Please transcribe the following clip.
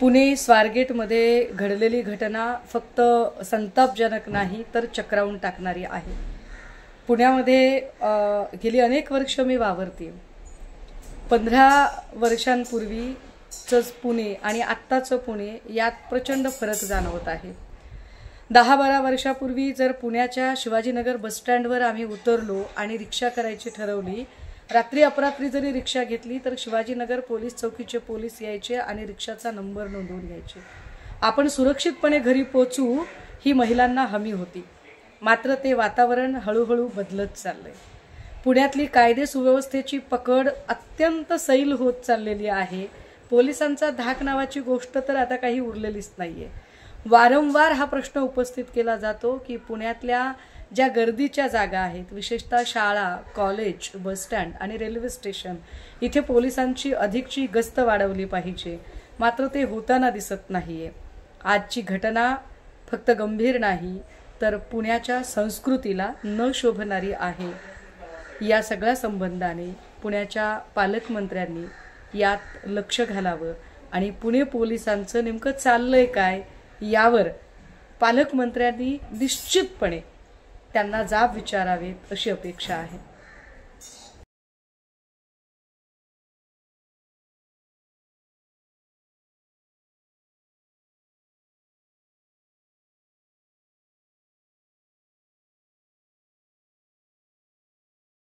पुणे स्वारगेटमध्ये घडलेली घटना फक्त संतापजनक नाही तर चक्रावून टाकणारी आहे। पुण्यामध्ये गेली अनेक वर्ष मी वावरते। 15 वर्षांपूर्वीचं पुणे आणि आत्ताचं पुणे यात प्रचंड फरक जाणवत आहे। 10-12 वर्षापूर्वी जर पुण्याच्या शिवाजीनगर बस स्टँडवर आम्ही उतरलो आणि रिक्षा करायची ठरवली, रात्री अपरात्री जरी रिक्षा घेतली तर शिवाजीनगर पोलीस चौकीचे पोलीस यायचे आणि रिक्षाचा नंबर नोंदवून घ्यायचे। आपण सुरक्षितपणे घरी पोहोचू ही महिलांना हमी होती। मात्र ते वातावरण हळूहळू बदलत चाललंय। पुण्यातली कायदे सुव्यवस्थेची पकड अत्यंत सैल होत चाललेली आहे। पोलिसांचा धाक नावाची गोष्ट तर आता काही उरलेलीच नाहीये। वारंवार हा प्रश्न उपस्थित केला जातो की पुण्यातल्या ज्या गर्दीच्या जागा आहेत, विशेषतः शाळा, कॉलेज, बस स्टँड आणि रेल्वे स्टेशन, इथे पोलिसांची अधिकची गस्त वाढवली पाहिजे। मात्र ते होताना दिसत नाहीये। आजची घटना फक्त गंभीर नाही तर पुण्याच्या संस्कृतीला न शोभणारी आहे। या सगळ्या संबंधाने पुण्याच्या पालकमंत्र्यांनी यात लक्ष घालावं आणि पुणे पोलिसांचं नेमकं चाललंय काय यावर पालकमंत्र्यांनी निश्चितपणे त्यांना जाब विचारावेत अशी अपेक्षा आहे।